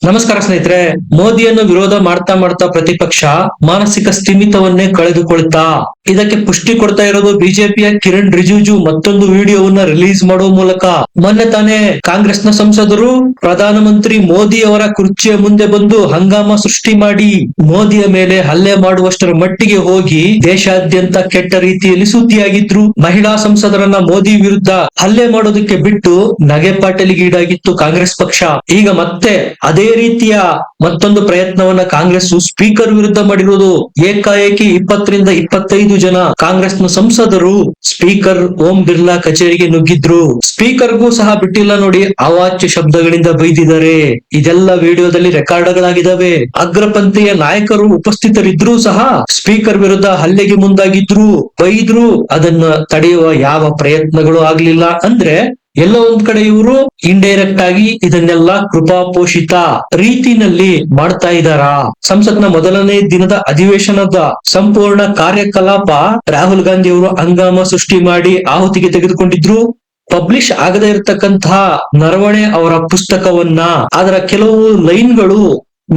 ನಮಸ್ಕಾರ ಸ್ನೇಹಿತರೆ. ಮೋದಿಯನ್ನು ವಿರೋಧ ಮಾಡ್ತಾ ಮಾಡ್ತಾ ಪ್ರತಿಪಕ್ಷ ಮಾನಸಿಕ ಸ್ಥಿಮಿತವನ್ನೇ ಕಳೆದುಕೊಳ್ತಾ ಇದಕ್ಕೆ ಪುಷ್ಟಿ ಕೊಡ್ತಾ ಇರೋದು ಬಿಜೆಪಿಯ ಕಿರಣ್ ರಿಜಿಜು ಮತ್ತೊಂದು ವಿಡಿಯೋವನ್ನ ರಿಲೀಸ್ ಮಾಡುವ ಮೂಲಕ. ಮೊನ್ನೆ ತಾನೇ ಕಾಂಗ್ರೆಸ್ನ ಸಂಸದರು ಪ್ರಧಾನಮಂತ್ರಿ ಮೋದಿ ಅವರ ಕುರ್ಚಿಯ ಮುಂದೆ ಬಂದು ಹಂಗಾಮ ಸೃಷ್ಟಿ ಮಾಡಿ ಮೋದಿಯ ಮೇಲೆ ಹಲ್ಲೆ ಮಾಡುವಷ್ಟರ ಮಟ್ಟಿಗೆ ಹೋಗಿ ದೇಶಾದ್ಯಂತ ಕೆಟ್ಟ ರೀತಿಯಲ್ಲಿ ಸುದ್ದಿಯಾಗಿದ್ರು. ಮಹಿಳಾ ಸಂಸದರನ್ನ ಮೋದಿ ವಿರುದ್ಧ ಹಲ್ಲೆ ಮಾಡೋದಕ್ಕೆ ಬಿಟ್ಟು ನಗೆಪಾಟಲಿಗೀಡಾಗಿತ್ತು ಕಾಂಗ್ರೆಸ್ ಪಕ್ಷ. ಈಗ ಮತ್ತೆ ಅದೇ ರೀತಿಯ ಮತ್ತೊಂದು ಪ್ರಯತ್ನವನ್ನ ಕಾಂಗ್ರೆಸ್ ಸ್ಪೀಕರ್ ವಿರುದ್ಧ ಮಾಡಿರುವುದು. ಏಕಾಏಕಿ 20ರಿಂದ 25 ಜನ ಕಾಂಗ್ರೆಸ್ನ ಸಂಸದರು ಸ್ಪೀಕರ್ ಓಂ ಬಿರ್ಲಾ ಕಚೇರಿಗೆ ನುಗ್ಗಿದ್ರು. ಸ್ಪೀಕರ್ಗೂ ಸಹ ಬಿಟ್ಟಿಲ್ಲ ನೋಡಿ, ಅವಾಚ್ಯ ಶಬ್ದಗಳಿಂದ ಬೈದಿದ್ದಾರೆ. ಇದೆಲ್ಲ ವಿಡಿಯೋದಲ್ಲಿ ರೆಕಾರ್ಡ್ಗಳಾಗಿದ್ದಾವೆ. ಅಗ್ರಪಂಥೀಯ ನಾಯಕರು ಉಪಸ್ಥಿತರಿದ್ರೂ ಸಹ ಸ್ಪೀಕರ್ ವಿರುದ್ಧ ಹಲ್ಲೆಗೆ ಮುಂದಾಗಿದ್ರು, ಬೈದ್ರು. ಅದನ್ನ ತಡೆಯುವ ಯಾವ ಪ್ರಯತ್ನಗಳು ಆಗ್ಲಿಲ್ಲ. ಅಂದ್ರೆ ಎಲ್ಲೋ ಒಂದ್ ಕಡೆ ಇವರು ಇಂಡೈರೆಕ್ಟ್ ಆಗಿ ಇದನ್ನೆಲ್ಲ ಕೃಪಾಪೋಷಿತ ರೀತಿನಲ್ಲಿ ಮಾಡ್ತಾ ಇದ್ದಾರ. ಸಂಸತ್ನ ಮೊದಲನೇ ದಿನದ ಅಧಿವೇಶನದ ಸಂಪೂರ್ಣ ಕಾರ್ಯಕಲಾಪ ರಾಹುಲ್ ಗಾಂಧಿ ಅವರು ಹಂಗಾಮ ಸೃಷ್ಟಿ ಮಾಡಿ ಆಹುತಿಗೆ ತೆಗೆದುಕೊಂಡಿದ್ರು. ಪಬ್ಲಿಷ್ ಆಗದೇ ಇರತಕ್ಕಂತಹ ನರವಣೆ ಅವರ ಪುಸ್ತಕವನ್ನ ಅದರ ಕೆಲವು ಲೈನ್ಗಳು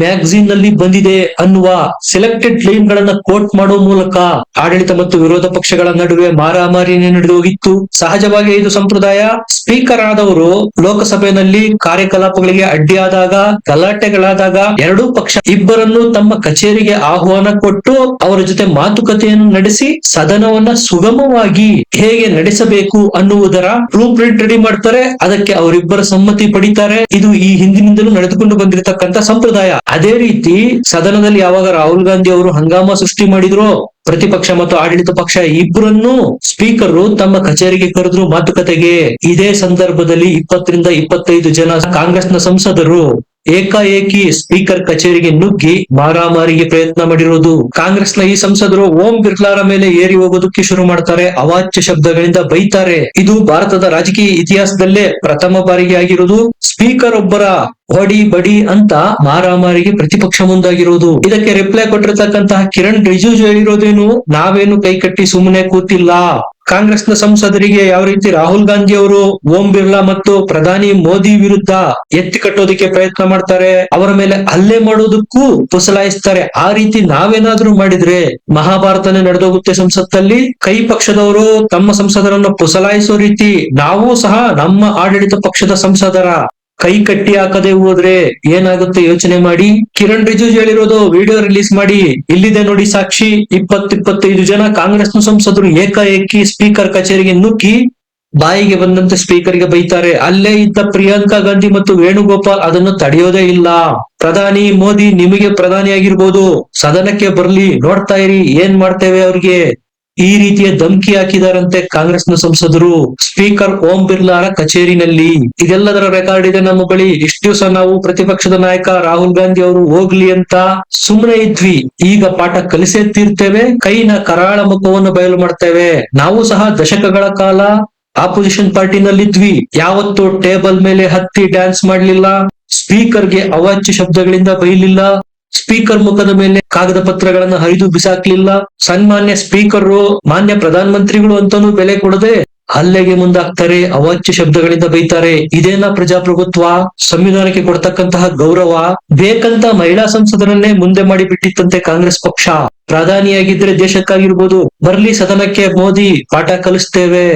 ಮ್ಯಾಗಝೀನ್ ನಲ್ಲಿ ಬಂದಿದೆ ಅನ್ನುವ ಸೆಲೆಕ್ಟೆಡ್ ಲೈನ್ ಗಳನ್ನ ಕೋಟ್ ಮಾಡುವ ಮೂಲಕ ಆಡಳಿತ ಮತ್ತು ವಿರೋಧ ಪಕ್ಷಗಳ ನಡುವೆ ಮಾರಾಮಾರಿನೇ ನಡೆದು ಹೋಗಿತ್ತು. ಸಹಜವಾಗಿ ಇದು ಸಂಪ್ರದಾಯ. ಸ್ಪೀಕರ್ ಆದವರು ಲೋಕಸಭೆಯಲ್ಲಿ ಕಾರ್ಯಕಲಾಪಗಳಿಗೆ ಅಡ್ಡಿಯಾದಾಗ, ಗಲಾಟೆಗಳಾದಾಗ ಎರಡೂ ಪಕ್ಷ ಇಬ್ಬರನ್ನು ತಮ್ಮ ಕಚೇರಿಗೆ ಆಹ್ವಾನ ಕೊಟ್ಟು ಅವರ ಜೊತೆ ಮಾತುಕತೆಯನ್ನು ನಡೆಸಿ ಸದನವನ್ನ ಸುಗಮವಾಗಿ ಹೇಗೆ ನಡೆಸಬೇಕು ಅನ್ನುವುದರ ಬ್ಲೂ ಪ್ರಿಂಟ್ ರೆಡಿ ಮಾಡ್ತಾರೆ. ಅದಕ್ಕೆ ಅವರಿಬ್ಬರ ಸಮ್ಮತಿ ಪಡಿತಾರೆ. ಇದು ಈ ಹಿಂದಿನಿಂದಲೂ ನಡೆದುಕೊಂಡು ಬಂದಿರತಕ್ಕಂತ ಸಂಪ್ರದಾಯ. ಅದೇ ರೀತಿ ಸದನದಲ್ಲಿ ಯಾವಾಗ ರಾಹುಲ್ ಗಾಂಧಿ ಅವರು ಹಂಗಾಮ ಸೃಷ್ಟಿ ಮಾಡಿದ್ರು, ಪ್ರತಿಪಕ್ಷ ಮತ್ತು ಆಡಳಿತ ಪಕ್ಷ ಇಬ್ಬರನ್ನು ಸ್ಪೀಕರ್ ತಮ್ಮ ಕಚೇರಿಗೆ ಕರೆದ್ರು ಮಾತುಕತೆಗೆ. ಇದೇ ಸಂದರ್ಭದಲ್ಲಿ 20ರಿಂದ 25 ಜನ ಕಾಂಗ್ರೆಸ್ನ ಸಂಸದರು ಏಕಾಏಕಿ ಸ್ಪೀಕರ್ ಕಚೇರಿಗೆ ನುಗ್ಗಿ ಮಾರಾಮಾರಿಗೆ ಪ್ರಯತ್ನ ಮಾಡಿರೋದು. ಕಾಂಗ್ರೆಸ್ನ ಈ ಸಂಸದರು ಓಂ ಬಿರ್ಲಾರ ಮೇಲೆ ಏರಿ ಹೋಗೋದಕ್ಕೆ ಶುರು ಮಾಡ್ತಾರೆ. ಅವಾಚ್ಯ ಶಬ್ದಗಳಿಂದ ಬೈತಾರೆ. ಇದು ಭಾರತದ ರಾಜಕೀಯ ಇತಿಹಾಸದಲ್ಲೇ ಪ್ರಥಮ ಬಾರಿಗೆ ಆಗಿರೋದು. ಸ್ಪೀಕರ್ ಒಬ್ಬರ ಹೊಡಿ ಬಡಿ ಅಂತ ಮಾರಾಮಾರಿಗೆ ಪ್ರತಿಪಕ್ಷ ಮುಂದಾಗಿರೋದು. ಇದಕ್ಕೆ ರಿಪ್ಲೈ ಕೊಟ್ಟಿರತಕ್ಕಂತಹ ಕಿರಣ್ ರಿಜಿಜು ಹೇಳಿರೋದೇನು, ನಾವೇನು ಕೈಕಟ್ಟಿ ಸುಮ್ಮನೆ ಕೂತಿಲ್ಲ. ಕಾಂಗ್ರೆಸ್ನ ಸಂಸದರಿಗೆ ಯಾವ ರೀತಿ ರಾಹುಲ್ ಗಾಂಧಿ ಅವರು ಓಂ ಬಿರ್ಲಾ ಮತ್ತು ಪ್ರಧಾನಿ ಮೋದಿ ವಿರುದ್ಧ ಎತ್ತಿ ಕಟ್ಟೋದಕ್ಕೆ ಪ್ರಯತ್ನ ಮಾಡ್ತಾರೆ, ಅವರ ಮೇಲೆ ಹಲ್ಲೆ ಮಾಡೋದಕ್ಕೂ ಪುಸಲಾಯಿಸ್ತಾರೆ. ಆ ರೀತಿ ನಾವೇನಾದ್ರೂ ಮಾಡಿದ್ರೆ ಮಹಾಭಾರತನೇ ನಡೆದೋಗುತ್ತೆ ಸಂಸತ್ತಲ್ಲಿ. ಕೈ ಪಕ್ಷದವರು ತಮ್ಮ ಸಂಸದರನ್ನ ಪುಸಲಾಯಿಸೋ ರೀತಿ ನಾವು ಸಹ ನಮ್ಮ ಆಡಳಿತ ಪಕ್ಷದ ಸಂಸದರ ಕೈ ಕಟ್ಟಿ ಹಾಕದೆ ಹೋದ್ರೆ ಏನಾಗುತ್ತೆ ಯೋಚನೆ ಮಾಡಿ. ಕಿರಣ್ ರಿಜಿಜು ಹೇಳಿರೋದು ವಿಡಿಯೋ ರಿಲೀಸ್ ಮಾಡಿ, ಇಲ್ಲಿದೆ ನೋಡಿ ಸಾಕ್ಷಿ. 20-25 ಜನ ಕಾಂಗ್ರೆಸ್ನ ಸಂಸದರು ಏಕಾಏಕಿ ಸ್ಪೀಕರ್ ಕಚೇರಿಗೆ ನುಗ್ಗಿ ಬಾಯಿಗೆ ಬಂದಂತೆ ಸ್ಪೀಕರ್ಗೆ ಬೈತಾರೆ. ಅಲ್ಲೇ ಇದ್ದ ಪ್ರಿಯಾಂಕಾ ಗಾಂಧಿ ಮತ್ತು ವೇಣುಗೋಪಾಲ್ ಅದನ್ನು ತಡೆಯೋದೇ ಇಲ್ಲ. ಪ್ರಧಾನಿ ಮೋದಿ ನಿಮಗೆ ಪ್ರಧಾನಿ ಆಗಿರ್ಬೋದು, ಸದನಕ್ಕೆ ಬರ್ಲಿ, ನೋಡ್ತಾ ಇರಿ ಏನ್ ಮಾಡ್ತೇವೆ ಅವ್ರಿಗೆ. ಈ ರೀತಿಯ ಧಮಕಿ ಹಾಕಿದಾರಂತೆ ಕಾಂಗ್ರೆಸ್ನ ಸಂಸದರು ಸ್ಪೀಕರ್ ಓಂ ಬಿರ್ಲಾರ ಕಚೇರಿನಲ್ಲಿ. ಇದೆಲ್ಲದರ ರೆಕಾರ್ಡ್ ಇದೆ ನಮ್ಮ ಬಳಿ. ಇಷ್ಟು ದಿವಸ ನಾವು ಪ್ರತಿಪಕ್ಷದ ನಾಯಕ ರಾಹುಲ್ ಗಾಂಧಿ ಅವರು ಹೋಗ್ಲಿ ಅಂತ ಸುಮ್ಮನೆ ಇದ್ವಿ. ಈಗ ಪಾಠ ಕಲಿಸೇ ತೀರ್ತೇವೆ. ಕೈನ ಕರಾಳ ಮುಖವನ್ನು ಬಯಲು ಮಾಡ್ತೇವೆ. ನಾವು ಸಹ ದಶಕಗಳ ಕಾಲ ಆಪೋಸಿಷನ್ ಪಾರ್ಟಿನಲ್ಲಿದ್ವಿ. ಯಾವತ್ತೂ ಟೇಬಲ್ ಮೇಲೆ ಹತ್ತಿ ಡ್ಯಾನ್ಸ್ ಮಾಡ್ಲಿಲ್ಲ, ಸ್ಪೀಕರ್ಗೆ ಅವಾಚ್ಯ ಶಬ್ದಗಳಿಂದ ಬೈಲಿಲ್ಲ, ಸ್ಪೀಕರ್ ಮುಖದ ಮೇಲೆ ಕಾಗದ ಪತ್ರಗಳನ್ನ ಹರಿದು ಬಿಸಾಕ್ಲಿಲ್ಲ. ಸನ್ಮಾನ್ಯ ಸ್ಪೀಕರ್ ಮಾನ್ಯ ಪ್ರಧಾನ ಮಂತ್ರಿಗಳು ಅಂತಾನೂ ಬೆಲೆ ಕೊಡದೆ ಹಲ್ಲೆಗೆ ಮುಂದಾಗ್ತಾರೆ, ಅವಾಚ್ಯ ಶಬ್ದಗಳಿಂದ ಬೈತಾರೆ. ಇದೇನಾ ಪ್ರಜಾಪ್ರಭುತ್ವ? ಸಂವಿಧಾನಕ್ಕೆ ಕೊಡ್ತಕ್ಕಂತಹ ಗೌರವ? ಬೇಕಂತ ಮಹಿಳಾ ಸಂಸದರನ್ನೇ ಮುಂದೆ ಮಾಡಿ ಬಿಟ್ಟಿತ್ತಂತೆ ಕಾಂಗ್ರೆಸ್ ಪಕ್ಷ. ಪ್ರಧಾನಿಯಾಗಿದ್ರೆ ದೇಶಕ್ಕಾಗಿರ್ಬೋದು, ಬರ್ಲಿ ಸದನಕ್ಕೆ ಮೋದಿ, ಪಾಠ ಕಲಿಸ್ತೇವೆ,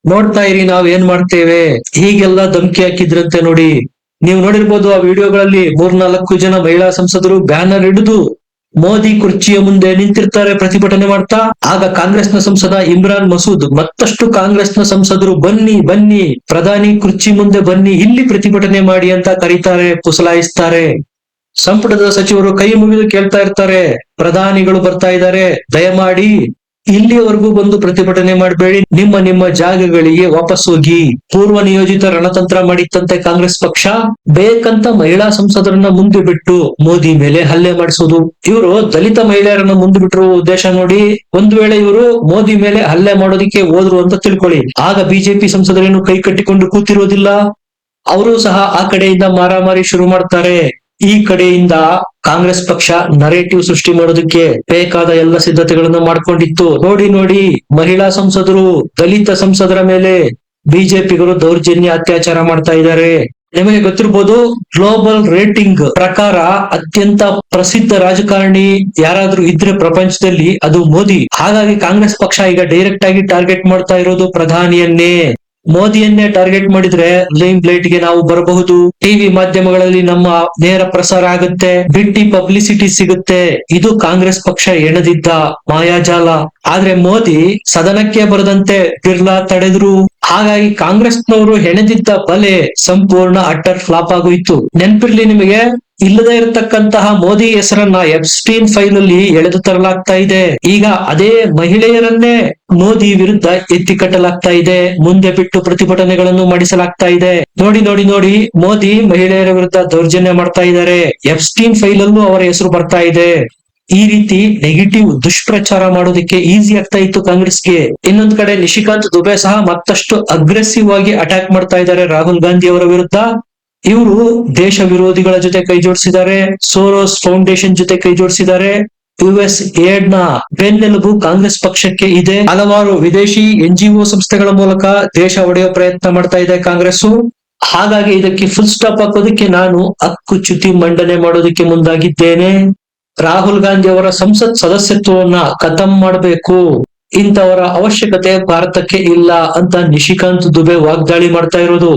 ನೋಡ್ತಾ ಇರಿ ನಾವ್ ಏನ್ ಮಾಡ್ತೇವೆ, ಹೀಗೆಲ್ಲ ಧಮಕಿ ಹಾಕಿದ್ರಂತೆ ನೋಡಿ. ನೀವು ನೋಡಿರ್ಬೋದು ಆ ವಿಡಿಯೋಗಳಲ್ಲಿ 3-4 ಜನ ಮಹಿಳಾ ಸಂಸದರು ಬ್ಯಾನರ್ ಹಿಡಿದು ಮೋದಿ ಕುರ್ಚಿಯ ಮುಂದೆ ನಿಂತಿರ್ತಾರೆ ಪ್ರತಿಭಟನೆ ಮಾಡ್ತಾ. ಆಗ ಕಾಂಗ್ರೆಸ್ನ ಸಂಸದ ಇಮ್ರಾನ್ ಮಸೂದ್ ಮತ್ತಷ್ಟು ಕಾಂಗ್ರೆಸ್ನ ಸಂಸದರು ಬನ್ನಿ ಬನ್ನಿ, ಪ್ರಧಾನಿ ಕುರ್ಚಿ ಮುಂದೆ ಬನ್ನಿ, ಇಲ್ಲಿ ಪ್ರತಿಭಟನೆ ಮಾಡಿ ಅಂತ ಕರೀತಾರೆ, ಪುಸಲಾಯಿಸ್ತಾರೆ. ಸಂಪುಟದ ಸಚಿವರು ಕೈ ಮುಗಿದು ಕೇಳ್ತಾ ಇರ್ತಾರೆ, ಪ್ರಧಾನಿಗಳು ಬರ್ತಾ ಇದ್ದಾರೆ, ದಯಮಾಡಿ ಇಲ್ಲಿಯವರೆಗೂ ಬಂದು ಪ್ರತಿಭಟನೆ ಮಾಡಬೇಡಿ, ನಿಮ್ಮ ನಿಮ್ಮ ಜಾಗಗಳಿಗೆ ವಾಪಸ್ ಹೋಗಿ. ಪೂರ್ವ ನಿಯೋಜಿತ ರಣತಂತ್ರ ಮಾಡಿತ್ತಂತೆ ಕಾಂಗ್ರೆಸ್ ಪಕ್ಷ. ಬೇಕಂತ ಮಹಿಳಾ ಸಂಸದರನ್ನ ಮುಂದೆ ಬಿಟ್ಟು ಮೋದಿ ಮೇಲೆ ಹಲ್ಲೆ ಮಾಡಿಸೋದು. ಇವರು ದಲಿತ ಮಹಿಳೆಯರನ್ನ ಮುಂದೆ ಬಿಟ್ಟಿರುವ ಉದ್ದೇಶ ನೋಡಿ. ಒಂದ್ ವೇಳೆ ಇವರು ಮೋದಿ ಮೇಲೆ ಹಲ್ಲೆ ಮಾಡೋದಿಕ್ಕೆ ಹೋದ್ರು ಅಂತ ತಿಳ್ಕೊಳ್ಳಿ, ಆಗ ಬಿಜೆಪಿ ಸಂಸದರೇನು ಕೈ ಕಟ್ಟಿಕೊಂಡು ಕೂತಿರೋದಿಲ್ಲ. ಅವರು ಸಹ ಆ ಕಡೆಯಿಂದ ಮಾರಾಮಾರಿ ಶುರು ಮಾಡ್ತಾರೆ. ಈ ಕಡೆಯಿಂದ ಕಾಂಗ್ರೆಸ್ ಪಕ್ಷ ನರೇಟಿವ್ ಸೃಷ್ಟಿ ಮಾಡೋದಕ್ಕೆ ಬೇಕಾದ ಎಲ್ಲ ಸಿದ್ಧತೆಗಳನ್ನು ಮಾಡ್ಕೊಂಡಿತ್ತು. ನೋಡಿ ನೋಡಿ, ಮಹಿಳಾ ಸಂಸದರು, ದಲಿತ ಸಂಸದರ ಮೇಲೆ ಬಿಜೆಪಿಗರು ದೌರ್ಜನ್ಯ ಅತ್ಯಾಚಾರ ಮಾಡ್ತಾ ಇದ್ದಾರೆ. ನಿಮಗೆ ಗೊತ್ತಿರ್ಬೋದು, ಗ್ಲೋಬಲ್ ರೇಟಿಂಗ್ ಪ್ರಕಾರ ಅತ್ಯಂತ ಪ್ರಸಿದ್ಧ ರಾಜಕಾರಣಿ ಯಾರಾದ್ರೂ ಇದ್ರೆ ಪ್ರಪಂಚದಲ್ಲಿ ಅದು ಮೋದಿ. ಹಾಗಾಗಿ ಕಾಂಗ್ರೆಸ್ ಪಕ್ಷ ಈಗ ಡೈರೆಕ್ಟ್ ಆಗಿ ಟಾರ್ಗೆಟ್ ಮಾಡ್ತಾ ಇರೋದು ಪ್ರಧಾನಿಯನ್ನೇ. ಮೋದಿಯನ್ನೇ ಟಾರ್ಗೆಟ್ ಮಾಡಿದ್ರೆ ಲೈಮ್ ಲೈಟ್ ಗೆ ನಾವು ಬರಬಹುದು, ಟಿವಿ ಮಾಧ್ಯಮಗಳಲ್ಲಿ ನಮ್ಮ ನೇರ ಪ್ರಸಾರ ಆಗುತ್ತೆ, ಬಿಟ್ಟಿ ಪಬ್ಲಿಸಿಟಿ ಸಿಗುತ್ತೆ. ಇದು ಕಾಂಗ್ರೆಸ್ ಪಕ್ಷ ಎಣದಿದ್ದ ಮಾಯಾಜಾಲ. ಆದ್ರೆ ಮೋದಿ ಸದನಕ್ಕೆ ಬರದಂತೆ ಬಿರ್ಲಾ ತಡೆದ್ರು. ಹಾಗಾಗಿ ಕಾಂಗ್ರೆಸ್ನವರು ಹೆಣೆದಿದ್ದ ಬಲೆ ಸಂಪೂರ್ಣ ಅಟ್ಟರ್ ಫ್ಲಾಪ್ ಆಗೋಯ್ತು. ನೆನ್ಪಿರ್ಲಿ ನಿಮಗೆ, ಇಲ್ಲದೆ ಇರತಕ್ಕಂತಹ ಮೋದಿ ಹೆಸರನ್ನ ಎಪ್ಸ್ಟೀನ್ ಫೈಲ್ ಅಲ್ಲಿ ಎಳೆದು ತರಲಾಗ್ತಾ ಇದೆ. ಈಗ ಅದೇ ಮಹಿಳೆಯರನ್ನೇ ಮೋದಿ ವಿರುದ್ಧ ಎತ್ತಿ ಕಟ್ಟಲಾಗ್ತಾ ಇದೆ. ಮುಂದೆ ಬಿಟ್ಟು ಪ್ರತಿಭಟನೆಗಳನ್ನು ಮಾಡಿಸಲಾಗ್ತಾ ಇದೆ. ನೋಡಿ ನೋಡಿ ನೋಡಿ, ಮೋದಿ ಮಹಿಳೆಯರ ವಿರುದ್ಧ ದೌರ್ಜನ್ಯ ಮಾಡ್ತಾ ಇದ್ದಾರೆ. ಎಪ್ಸ್ಟೀನ್ ಫೈಲ್ ಅಲ್ಲೂ ಅವರ ಹೆಸರು ಬರ್ತಾ ಇದೆ. ಈ ರೀತಿ ನೆಗೆಟಿವ್ ದುಷ್ಪ್ರಚಾರ ಮಾಡೋದಕ್ಕೆ ಈಸಿ ಆಗ್ತಾ ಇತ್ತು ಕಾಂಗ್ರೆಸ್ಗೆ. ಇನ್ನೊಂದ್ ಕಡೆ ನಿಶಿಕಾಂತ್ ದುಬೆ ಸಹ ಮತ್ತಷ್ಟು ಅಗ್ರೆಸಿವ್ ಆಗಿ ಅಟ್ಯಾಕ್ ಮಾಡ್ತಾ ಇದ್ದಾರೆ ರಾಹುಲ್ ಗಾಂಧಿ ಅವರ ವಿರುದ್ಧ. ಇವರು ದೇಶ ವಿರೋಧಿಗಳ ಜೊತೆ ಕೈ ಜೋಡಿಸಿದ್ದಾರೆ, ಸೋರೋಸ್ ಫೌಂಡೇಶನ್ ಜೊತೆ ಕೈ ಜೋಡಿಸಿದ್ದಾರೆ. ಯುಎಸ್ ಏಡ್ ನ ಬೆನ್ನೆಲುಬು ಕಾಂಗ್ರೆಸ್ ಪಕ್ಷಕ್ಕೆ ಇದೆ. ಹಲವಾರು ವಿದೇಶಿ NGO ಸಂಸ್ಥೆಗಳ ಮೂಲಕ ದೇಶ ಒಡೆಯುವ ಪ್ರಯತ್ನ ಮಾಡ್ತಾ ಇದೆ ಕಾಂಗ್ರೆಸ್. ಹಾಗಾಗಿ ಇದಕ್ಕೆ ಫುಲ್ ಸ್ಟಾಪ್ ಹಾಕೋದಕ್ಕೆ ನಾನು ಹಕ್ಕುಚ್ಯುತಿ ಮಂಡನೆ ಮಾಡೋದಕ್ಕೆ ಮುಂದಾಗಿದ್ದೇನೆ. ರಾಹುಲ್ ಗಾಂಧಿ ಅವರ ಸಂಸತ್ ಸದಸ್ಯತ್ವವನ್ನ ಖತಮ್ ಮಾಡಬೇಕು, ಇಂಥವರ ಅವಶ್ಯಕತೆ ಭಾರತಕ್ಕೆ ಇಲ್ಲ ಅಂತ ನಿಶಿಕಾಂತ್ ದುಬೆ ವಾಗ್ದಾಳಿ ಮಾಡ್ತಾ ಇರೋದು.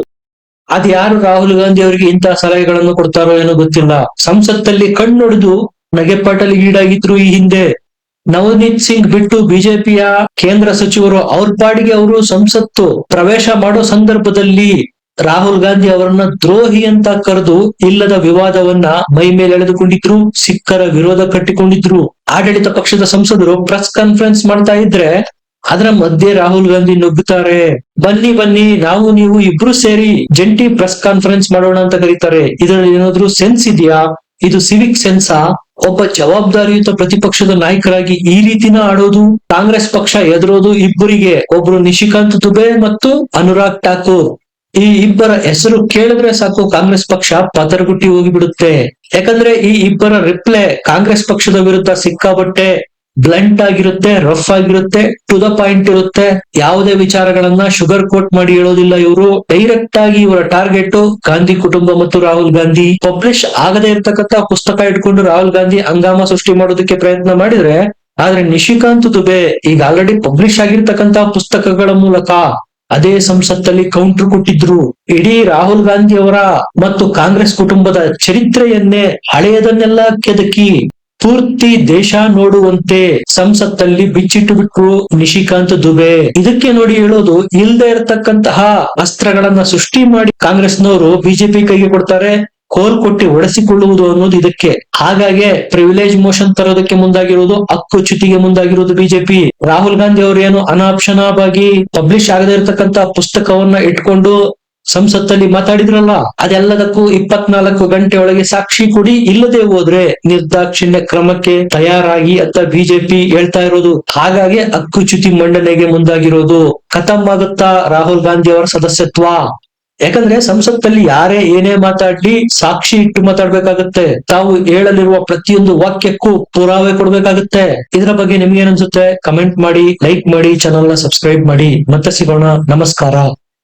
ಅದ್ಯಾರು ರಾಹುಲ್ ಗಾಂಧಿ ಅವರಿಗೆ ಇಂತಹ ಸಲಹೆಗಳನ್ನು ಕೊಡ್ತಾರೋ ಏನೋ ಗೊತ್ತಿಲ್ಲ. ಸಂಸತ್ತಲ್ಲಿ ಕಣ್ಣೊಡೆದು ನಗೆಪಾಟಲಿಗೆ ಈಡಾಗಿದ್ರು ಈ ಹಿಂದೆ. ನವನೀತ್ ಸಿಂಗ್ ಬಿಟ್ಟು ಬಿಜೆಪಿಯ ಕೇಂದ್ರ ಸಚಿವರು ಅವ್ರ ಪಾಡಿಗೆ ಅವರು ಸಂಸತ್ತು ಪ್ರವೇಶ ಮಾಡೋ ಸಂದರ್ಭದಲ್ಲಿ ರಾಹುಲ್ ಗಾಂಧಿ ಅವರನ್ನ ದ್ರೋಹಿ ಅಂತ ಕರೆದು ಇಲ್ಲದ ವಿವಾದವನ್ನ ಮೈ ಮೇಲೆ ಎಳೆದುಕೊಂಡಿದ್ರು, ಸಿಖ್ಖರ ವಿರೋಧ ಕಟ್ಟಿಕೊಂಡಿದ್ರು. ಆಡಳಿತ ಪಕ್ಷದ ಸಂಸದರು ಪ್ರೆಸ್ ಕಾನ್ಫರೆನ್ಸ್ ಮಾಡ್ತಾ ಇದ್ರೆ ಅದರ ಮಧ್ಯೆ ರಾಹುಲ್ ಗಾಂಧಿ ನುಗ್ಗುತ್ತಾರೆ. ಬನ್ನಿ ಬನ್ನಿ, ನಾವು ನೀವು ಇಬ್ರು ಸೇರಿ ಜಂಟಿ ಪ್ರೆಸ್ ಕಾನ್ಫರೆನ್ಸ್ ಮಾಡೋಣ ಅಂತ ಕರೀತಾರೆ. ಇದರಲ್ಲಿ ಏನಾದ್ರೂ ಸೆನ್ಸ್ ಇದೆಯಾ? ಇದು ಸಿವಿಕ್ ಸೆನ್ಸಾ? ಒಬ್ಬ ಜವಾಬ್ದಾರಿಯುತ ಪ್ರತಿಪಕ್ಷದ ನಾಯಕರಾಗಿ ಈ ರೀತಿನ ಆಡೋದು? ಕಾಂಗ್ರೆಸ್ ಪಕ್ಷ ಎದುರೋದು ಇಬ್ಬರಿಗೆ, ಒಬ್ರು ನಿಶಿಕಾಂತ್ ದುಬೆ ಮತ್ತು ಅನುರಾಗ್ ಠಾಕೂರ್. ಈ ಇಬ್ಬರ ಹೆಸರು ಕೇಳಿದ್ರೆ ಸಾಕು ಕಾಂಗ್ರೆಸ್ ಪಕ್ಷ ಪತರಗುಟ್ಟಿ ಹೋಗಿಬಿಡುತ್ತೆ. ಯಾಕಂದ್ರೆ ಈ ಇಬ್ಬರ ರಿಪ್ಲೈ ಕಾಂಗ್ರೆಸ್ ಪಕ್ಷದ ವಿರುದ್ಧ ಸಿಕ್ಕಾಬಟ್ಟೆ ಬ್ಲಂಟ್ ಆಗಿರುತ್ತೆ, ರಫ್ ಆಗಿರುತ್ತೆ, ಟು ದ ಪಾಯಿಂಟ್ ಇರುತ್ತೆ. ಯಾವುದೇ ವಿಚಾರಗಳನ್ನ ಶುಗರ್ ಕೋಟ್ ಮಾಡಿ ಹೇಳೋದಿಲ್ಲ ಇವರು. ಡೈರೆಕ್ಟ್ ಆಗಿ ಇವರ ಟಾರ್ಗೆಟ್ ಗಾಂಧಿ ಕುಟುಂಬ ಮತ್ತು ರಾಹುಲ್ ಗಾಂಧಿ. ಪಬ್ಲಿಷ್ ಆಗದೆ ಇರ್ತಕ್ಕಂಥ ಪುಸ್ತಕ ಇಟ್ಕೊಂಡು ರಾಹುಲ್ ಗಾಂಧಿ ಹಂಗಾಮ ಸೃಷ್ಟಿ ಮಾಡೋದಕ್ಕೆ ಪ್ರಯತ್ನ ಮಾಡಿದ್ರೆ, ಆದ್ರೆ ನಿಶಿಕಾಂತ್ ದುಬೆ ಈಗ ಆಲ್ರೆಡಿ ಪಬ್ಲಿಷ್ ಆಗಿರ್ತಕ್ಕಂತಹ ಪುಸ್ತಕಗಳ ಮೂಲಕ ಅದೇ ಸಂಸತ್ತಲ್ಲಿ ಕೌಂಟರ್ ಕೊಟ್ಟಿದ್ರು. ಇಡೀ ರಾಹುಲ್ ಗಾಂಧಿ ಅವರ ಮತ್ತು ಕಾಂಗ್ರೆಸ್ ಕುಟುಂಬದ ಚರಿತ್ರೆಯನ್ನೇ ಹಳೆಯದನ್ನೆಲ್ಲ ಕೆದಕಿ ಪೂರ್ತಿ ದೇಶ ನೋಡುವಂತೆ ಸಂಸತ್ತಲ್ಲಿ ಬಿಚ್ಚಿಟ್ಟು ಬಿಟ್ರು ನಿಶಿಕಾಂತ್ ದುಬೆ. ಇದಕ್ಕೆ ನೋಡಿ ಹೇಳೋದು, ಇಲ್ಲದೆ ಇರತಕ್ಕಂತಹ ಅಸ್ತ್ರಗಳನ್ನ ಸೃಷ್ಟಿ ಮಾಡಿ ಕಾಂಗ್ರೆಸ್ನವರು ಬಿಜೆಪಿ ಕೈಗೆ ಕೊಡ್ತಾರೆ, ಕೋಲ್ ಕೊಟ್ಟಿ ಒಡೆಸಿಕೊಳ್ಳುವುದು ಅನ್ನೋದು ಇದಕ್ಕೆ. ಹಾಗಾಗಿ ಪ್ರಿವಿಲೇಜ್ ಮೋಷನ್ ತರೋದಕ್ಕೆ ಮುಂದಾಗಿರೋದು, ಹಕ್ಕುಚ್ಯುತಿಗೆ ಮುಂದಾಗಿರೋದು ಬಿಜೆಪಿ. ರಾಹುಲ್ ಗಾಂಧಿ ಅವರು ಏನು ಅನಾಪ್ಷನಾಬ್ ಆಗಿ ಪಬ್ಲಿಷ್ ಆಗದೆ ಇರತಕ್ಕಂತ ಪುಸ್ತಕವನ್ನ ಇಟ್ಕೊಂಡು ಸಂಸತ್ತಲ್ಲಿ ಮಾತಾಡಿದ್ರಲ್ಲ, ಅದೆಲ್ಲದಕ್ಕೂ 24 ಗಂಟೆ ಒಳಗೆ ಸಾಕ್ಷಿ ಕೊಡಿ, ಇಲ್ಲದೆ ಹೋದ್ರೆ ನಿರ್ದಾಕ್ಷಿಣ್ಯ ಕ್ರಮಕ್ಕೆ ತಯಾರಾಗಿ ಅಂತ ಬಿಜೆಪಿ ಹೇಳ್ತಾ ಇರೋದು. ಹಾಗಾಗಿ ಹಕ್ಕುಚ್ಯುತಿ ಮಂಡನೆಗೆ ಮುಂದಾಗಿರೋದು. ಖತಮ್ ಆಗುತ್ತಾ ರಾಹುಲ್ ಗಾಂಧಿ ಅವರ ಸದಸ್ಯತ್ವ? ಯಾಕಂದ್ರೆ ಸಂಸತ್ತಲ್ಲಿ ಯಾರೇ ಏನೇ ಮಾತಾಡ್ಲಿ ಸಾಕ್ಷಿ ಇಟ್ಟು ಮಾತಾಡ್ಬೇಕಾಗತ್ತೆ. ತಾವು ಹೇಳಲಿರುವ ಪ್ರತಿಯೊಂದು ವಾಕ್ಯಕ್ಕೂ ಪುರಾವೆ ಕೊಡ್ಬೇಕಾಗತ್ತೆ. ಇದರ ಬಗ್ಗೆ ನಿಮ್ಗೆ ಏನನ್ಸುತ್ತೆ? ಕಮೆಂಟ್ ಮಾಡಿ, ಲೈಕ್ ಮಾಡಿ, ಚಾನಲ್ ನ ಸಬ್ಸ್ಕ್ರೈಬ್ ಮಾಡಿ. ಮತ್ತೆ ಸಿಗೋಣ. ನಮಸ್ಕಾರ.